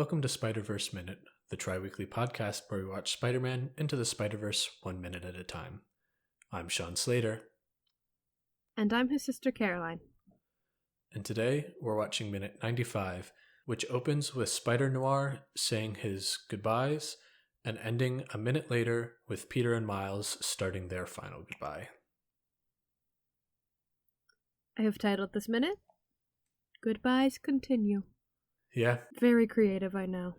Welcome to Spider-Verse Minute, the tri-weekly podcast where we watch Spider-Man Into the Spider-Verse 1 minute at a time. I'm Sean Slater. And I'm his sister Caroline. And today we're watching Minute 95, which opens with Spider-Noir saying his goodbyes and ending a minute later with Peter and Miles starting their final goodbye. I have titled this minute, Goodbyes Continue. Yeah. Very creative, I know.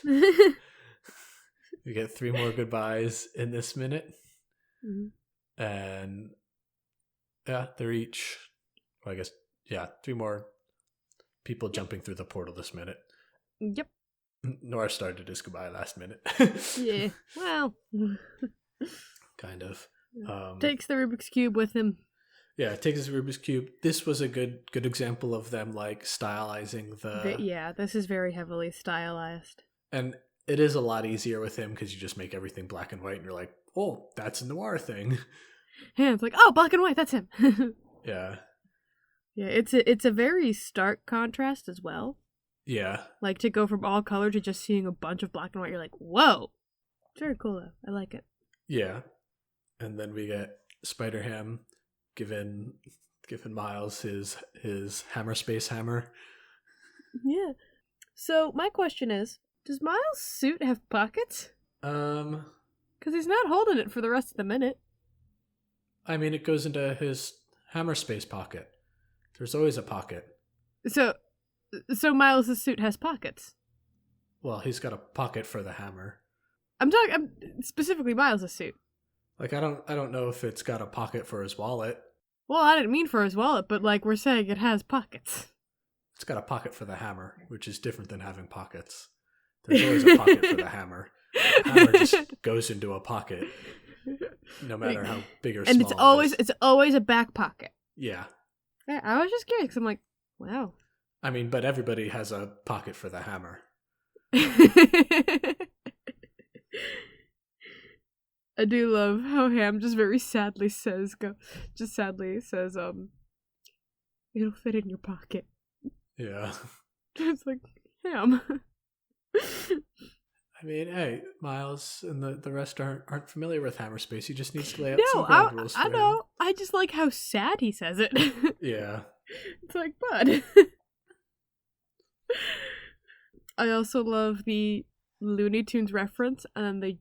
We get 3 more goodbyes in this minute. Mm-hmm. And yeah, they're each, well, I guess, 3 more people jumping through the portal this minute. Yep. Noir started his goodbye last minute. Yeah, well. Kind of. Takes the Rubik's Cube with him. Yeah, it takes his Rubik's Cube. This was a good example of them like stylizing the... Yeah, this is very heavily stylized. And it is a lot easier with him because you just make everything black and white and you're like, oh, that's a Noir thing. Yeah, it's like, oh, black and white, that's him. Yeah. Yeah, it's a very stark contrast as well. Yeah. Like, to go from all color to just seeing a bunch of black and white, you're like, whoa. It's very cool, though. I like it. Yeah. And then we get Spider-Ham giving Miles his hammer space hammer. Yeah. So, my question is, does Miles' suit have pockets? Because he's not holding it for the rest of the minute. I mean, it goes into his hammer space pocket. There's always a pocket. So Miles' suit has pockets. Well, he's got a pocket for the hammer. I'm specifically Miles' suit. Like, I don't know if it's got a pocket for his wallet. Well, I didn't mean for his wallet, but like we're saying it has pockets. It's got a pocket for the hammer, which is different than having pockets. There's always a pocket for the hammer. The hammer just goes into a pocket, no matter how big or small. And it's always a back pocket. Yeah. Yeah, I was just curious. I'm like, wow. I mean, but everybody has a pocket for the hammer. I do love how Ham just very sadly says, it'll fit in your pocket. Yeah. It's like, Ham. I mean, hey, Miles and the rest aren't familiar with hammer space. He just needs to lay out some ground rules for I know. him. I just like how sad he says it. Yeah. It's like, bud. I also love the Looney Tunes reference, and then they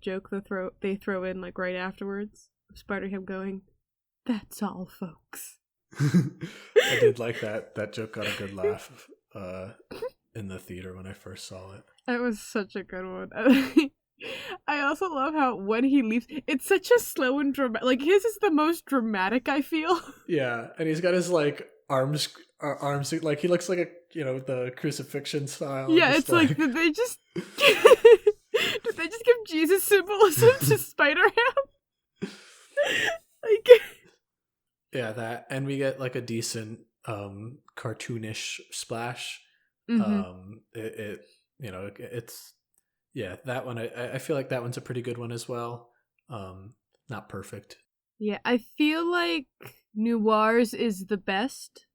throw in like right afterwards Spider-Ham going, "That's all, folks." I did like that. That joke got a good laugh in the theater when I first saw it. That was such a good one. I also love how when he leaves, it's such a slow and dramatic. Like his is the most dramatic, I feel. Yeah, and he's got his like arms like he looks like a the crucifixion style. Yeah, it's like did they just give Jesus symbolism to Spider-Ham? Like, yeah, that, and we get like a decent cartoonish splash. Mm-hmm. It's that one. I feel like that one's a pretty good one as well. Not perfect. Yeah, I feel like Noir's is the best.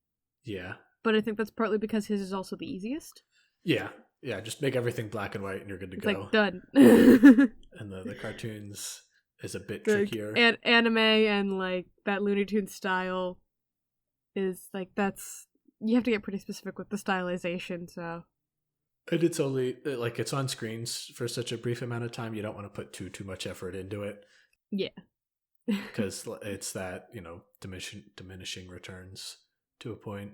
Yeah. But I think that's partly because his is also the easiest. Yeah. Yeah, just make everything black and white and you're good to go. Like, done. And the cartoons is a bit trickier. And anime and, like, that Looney Tunes style is, like, you have to get pretty specific with the stylization, so. And it's only, like, it's on screens for such a brief amount of time, you don't want to put too much effort into it. Yeah. Because it's that, diminishing returns to a point.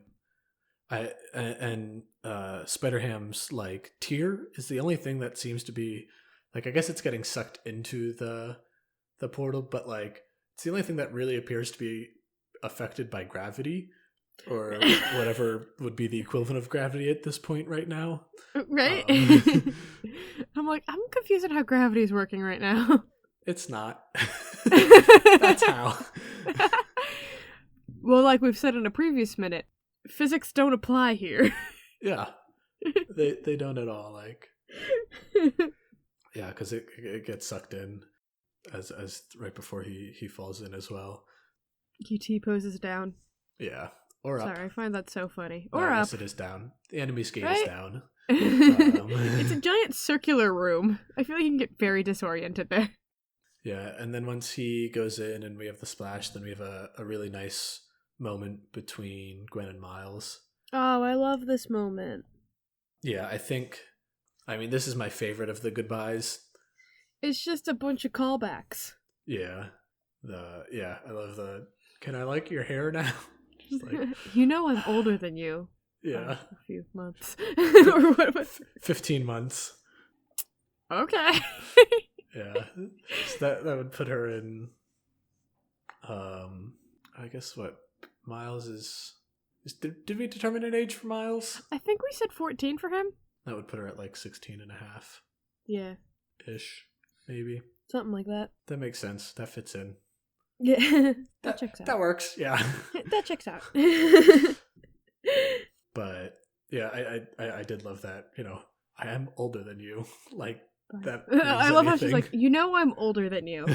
Spider-Ham's like tear is the only thing that seems to be like, I guess it's getting sucked into the portal, but like it's the only thing that really appears to be affected by gravity or whatever would be the equivalent of gravity at this point right now. Right? I'm like, I'm confused at how gravity is working right now. It's not. That's how. Well, like we've said in a previous minute, physics don't apply here. Yeah. They don't at all, like. Yeah, because it gets sucked in as right before he falls in as well. QT poses down. Yeah. Or up. Sorry, I find that so funny. No, Or I up. guess it is down. The enemy's gate Right? is down. It's a giant circular room. I feel like you can get very disoriented there. Yeah, and then once he goes in and we have the splash, then we have a really nice moment between Gwen and Miles. Oh, I love this moment. Yeah, I mean, this is my favorite of the goodbyes. It's just a bunch of callbacks. Yeah. I love the, can I like your hair now? Just like, You know I'm older than you. yeah. A few months. Or what? 15 months. Okay. Yeah. So that would put her in, I guess what, Miles is did we determine an age for Miles? I think we said 14 for him. That would put her at like 16 and a half Yeah. ish, maybe. Something like that. That makes sense. That fits in. Yeah. That checks out. That works, yeah. That checks out. But yeah, I did love that, I am older than you. Like that. I love how she's like, you know I'm older than you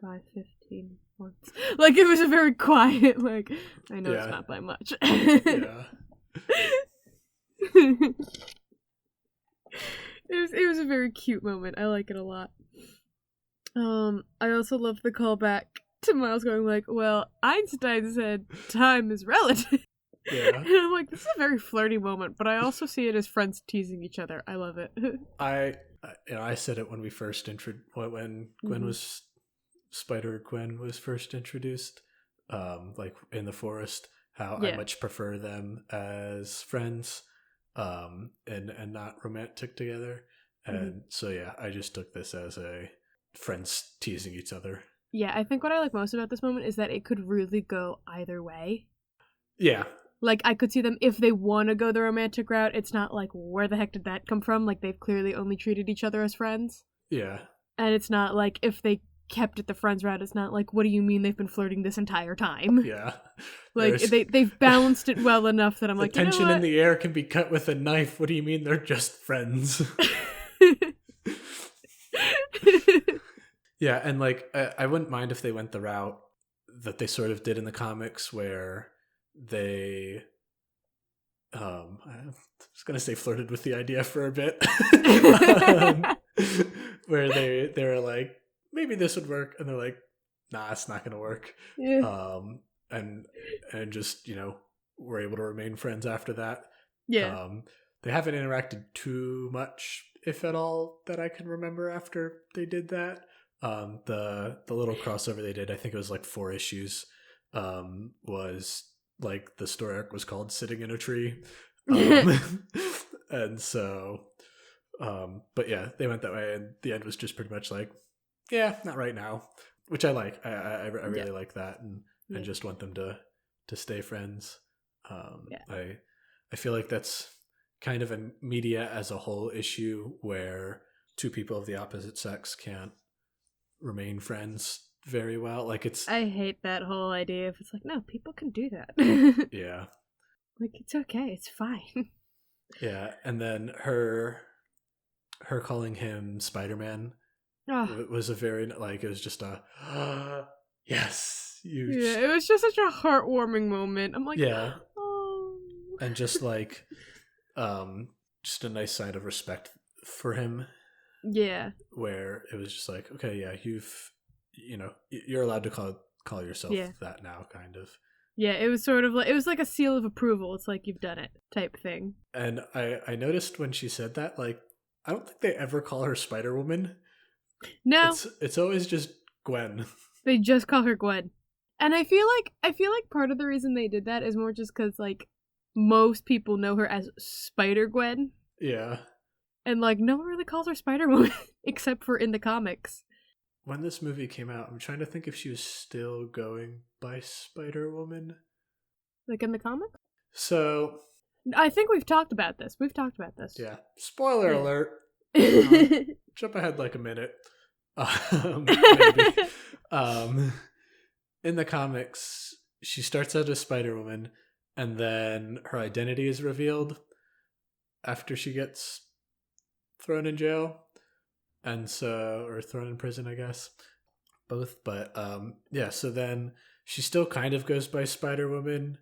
by 15 months. Like, it was a very quiet, like, I know it's not by much. Yeah. It was a very cute moment. I like it a lot. I also love the callback to Miles going like, well, Einstein said time is relative. Yeah. And I'm like, this is a very flirty moment, but I also see it as friends teasing each other. I love it. I said it when we first when Gwen was Spider-Gwen was first introduced, like in the forest, how I much prefer them as friends, and not romantic together. And so yeah, I just took this as a friends teasing each other. Yeah, I think what I like most about this moment is that it could really go either way. Yeah. Like, I could see them, if they want to go the romantic route, it's not like, where the heck did that come from? Like, they've clearly only treated each other as friends. Yeah. And it's not like, if they kept it the friends route, it's not like, what do you mean they've been flirting this entire time? Yeah. Like, they've balanced it well enough that I'm like, tension you know what? in the air can be cut with a knife. What do you mean they're just friends? Yeah, and like, I wouldn't mind if they went the route that they sort of did in the comics where they I was gonna say flirted with the idea for a bit. Where they're like, maybe this would work, and they're like, nah, it's not gonna work. Yeah. And just, were able to remain friends after that. Yeah. They haven't interacted too much, if at all, that I can remember after they did that. The little crossover they did, I think it was like 4 issues, was like the story arc was called Sitting in a Tree. And so, but yeah, they went that way, and the end was just pretty much like, yeah, not right now, which I like. I really like that, and just want them to stay friends. I feel like that's kind of a media as a whole issue where 2 people of the opposite sex can't remain friends very well. Like, it's, I hate that whole idea of, it's like, no, people can do that. yeah. Like, it's okay, it's fine. Yeah, and then her calling him Spider-Man was a very, like, it was just a, yes, you. Yeah, it was just such a heartwarming moment. I'm like, yeah. Oh. And just like, just a nice sign of respect for him. Yeah. Where it was just like, okay, yeah, you're allowed to call yourself that now, kind of. Yeah, it was sort of like, it was like a seal of approval. It's like, you've done it type thing. And I noticed when she said that, like, I don't think they ever call her Spider-Woman. No. It's always just Gwen. They just call her Gwen. And I feel like part of the reason they did that is more just because, like, most people know her as Spider-Gwen. Yeah. And, like, no one really calls her Spider-Woman, except for in the comics. When this movie came out, I'm trying to think if she was still going by Spider-Woman. Like, in the comics? So... I think we've talked about this. Yeah. Spoiler alert. Jump ahead like a minute. Maybe. In the comics, she starts out as Spider-Woman, and then her identity is revealed after she gets thrown in jail, or thrown in prison, I guess, both. But yeah, so then she still kind of goes by Spider-Woman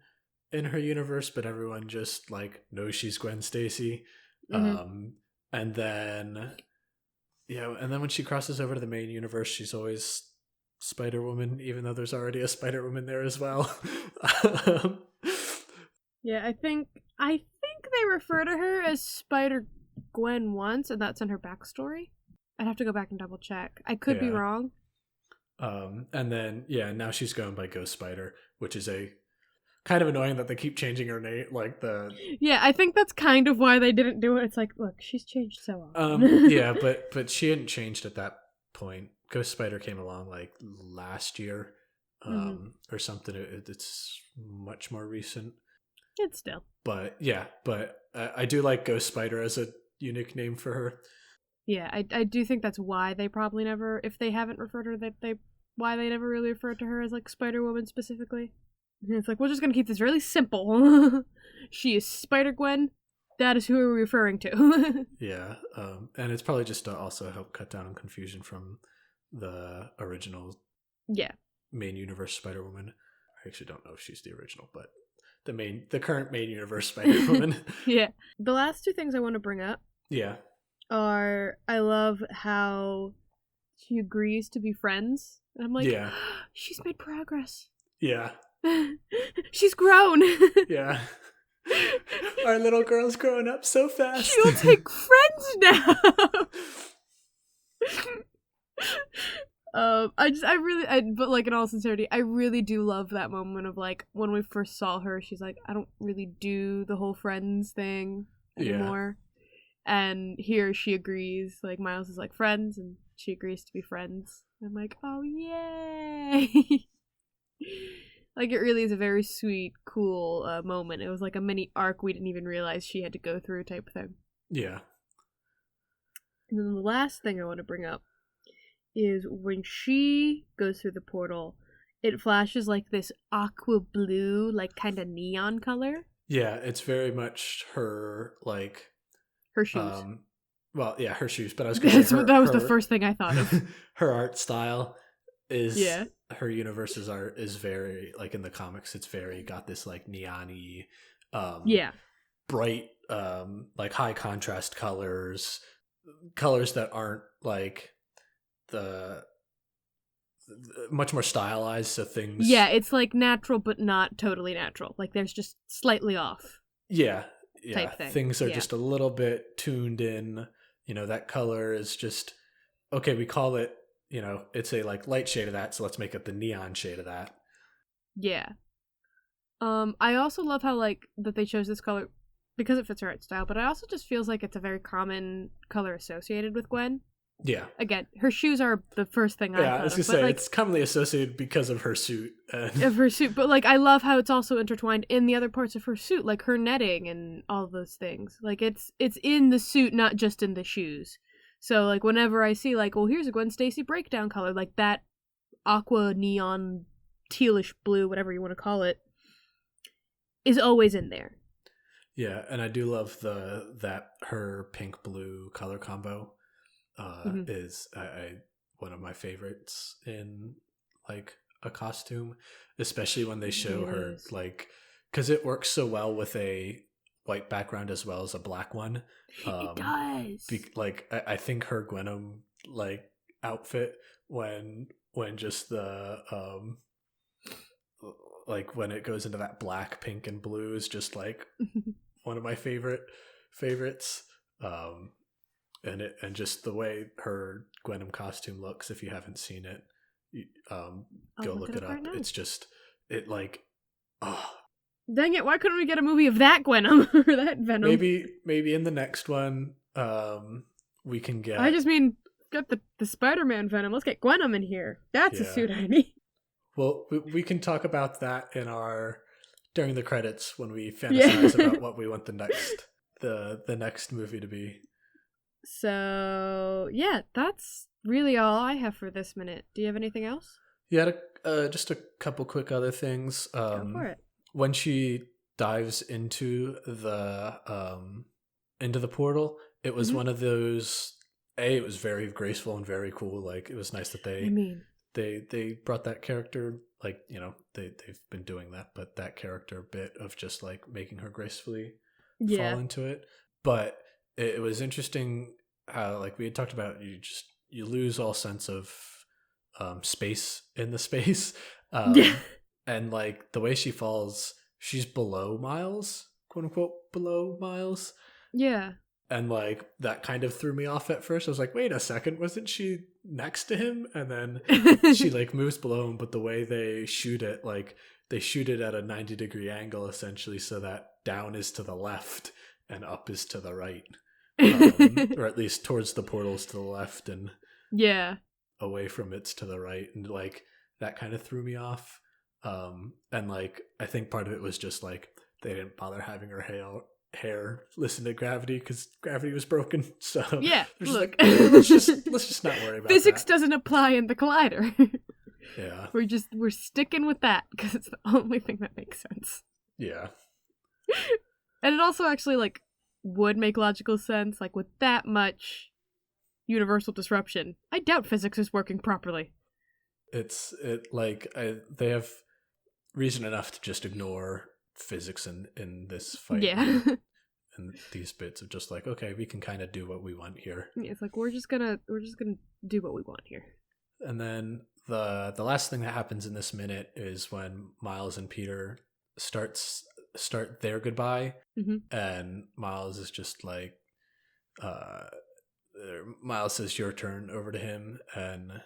in her universe, but everyone just like knows she's Gwen Stacy. Hmm. And then and then when she crosses over to the main universe, she's always Spider-Woman, even though there's already a Spider-Woman there as well. Um, Yeah, I think they refer to her as Spider Gwen once, and that's in her backstory. I'd have to go back and double check. I could be Yeah. wrong. And then now she's going by Ghost Spider, which is a kind of annoying that they keep changing her name. Like the Yeah, I think that's kind of why they didn't do it. It's like, look, she's changed so often. yeah, but she hadn't changed at that point. Ghost Spider came along like last year, or something. It's much more recent. It's still. But yeah, I do like Ghost Spider as a unique name for her. Yeah, I do think that's why they probably never, if they haven't referred to her, why they never really referred to her as like Spider Woman specifically. And it's like, we're just gonna keep this really simple. She is Spider Gwen. That is who we're referring to. Yeah, and it's probably just to also help cut down on confusion from the original Yeah. main universe Spider-Woman. I actually don't know if she's the original, but the current main universe Spider-Woman. Yeah. The last two things I want to bring up Yeah. are, I love how she agrees to be friends. And I'm like, Yeah. she's made progress. Yeah. She's grown. Yeah. Our little girl's growing up so fast. She'll take friends now. But like in all sincerity, I really do love that moment of like when we first saw her, she's like, I don't really do the whole friends thing anymore. And here she agrees, like Miles is like friends, and she agrees to be friends. I'm like, oh yay! Like it really is a very sweet, cool moment. It was like a mini arc we didn't even realize she had to go through type thing. Yeah. And then the last thing I want to bring up is when she goes through the portal, it flashes like this aqua blue, like kind of neon color. Yeah, it's very much her like her shoes. Well, yeah, her shoes, but I was going to say that was the first thing I thought of. Her art style is her universe's art is very like in the comics. It's very got this like neon-y, bright, like high contrast colors that aren't like the much more stylized. So things, it's like natural but not totally natural. Like there's just slightly off. Yeah, type thing. Things are just a little bit tuned in. You know, that color is just okay. We call it, it's a like light shade of that, so let's make it the neon shade of that. Yeah. I also love how like that they chose this color because it fits her art style, but it also just feels like it's a very common color associated with Gwen. Yeah. Again, her shoes are the first thing I thought I was gonna say, it's commonly associated because of her suit. Of her suit, but like I love how it's also intertwined in the other parts of her suit, like her netting and all those things. Like it's in the suit, not just in the shoes. So like whenever I see like, well, here's a Gwen Stacy breakdown color, like that aqua neon tealish blue, whatever you want to call it, is always in there. Yeah, and I do love that her pink blue color combo is one of my favorites in like a costume, especially when they show her like, because it works so well with a white background as well as a black one. It does. I think her Gwenom like outfit when just the like when it goes into that black, pink, and blue is just like one of my favorites. And just the way her Gwenom costume looks, if you haven't seen it, go look it up. Right, it's just dang it! Why couldn't we get a movie of that Gwenom or that Venom? Maybe in the next one, we can get. I just mean, get the Spider-Man Venom. Let's get Gwenom in here. That's a suit I need. Well, we can talk about that during the credits when we fantasize about what we want the next movie to be. So yeah, that's really all I have for this minute. Do you have anything else? Yeah, just a couple quick other things. Go for it. When she dives into the portal, it was one of those. It was very graceful and very cool. Like it was nice that they they brought that character, like, they've been doing that, but that character bit of just like making her gracefully fall into it. But it was interesting how, like, we had talked about, you lose all sense of space in the space. And like the way she falls, she's below Miles, quote unquote below Miles. Yeah. And like that kind of threw me off at first. I was like, wait a second, wasn't she next to him? And then she like moves below him, but the way they shoot it, like they shoot it at a 90-degree angle essentially, so that down is to the left and up is to the right. Or at least towards the portals to the left and away from it's to the right. And like that kind of threw me off. And like I think part of it was just like they didn't bother having her hair listen to gravity because gravity was broken. So look, like, let's just not worry about physics that. Doesn't apply in the collider. Yeah, we're sticking with that because it's the only thing that makes sense. Yeah. And it also actually like would make logical sense, like with that much universal disruption. I doubt physics is working properly. They have reason enough to just ignore physics in this fight. And these bits of just like, okay, we can kind of do what we want here. Yeah, it's like we're just gonna do what we want here. And then the last thing that happens in this minute is when Miles and Peter start their goodbye, and Miles is just like, Miles says your turn over to him, and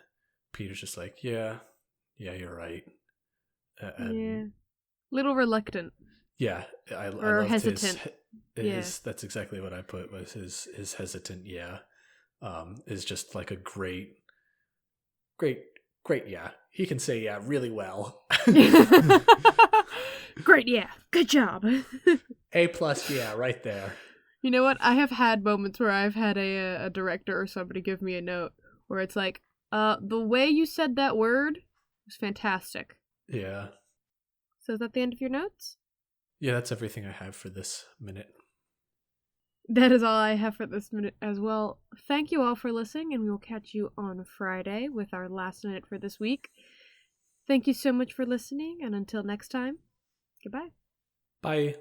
Peter's just like, yeah, you're right. And little reluctant. Yeah, I loved hesitant. That's exactly what I put, was his hesitant. Yeah, is just like a great. Yeah, he can say yeah really well. Great, yeah, good job. A+, yeah, right there. You know what? I have had moments where I've had a director or somebody give me a note where it's like, the way you said that word was fantastic. Yeah. So is that the end of your notes? Yeah, that's everything I have for this minute. That is all I have for this minute as well. Thank you all for listening, and we will catch you on Friday with our last minute for this week. Thank you so much for listening, and until next time, goodbye. Bye.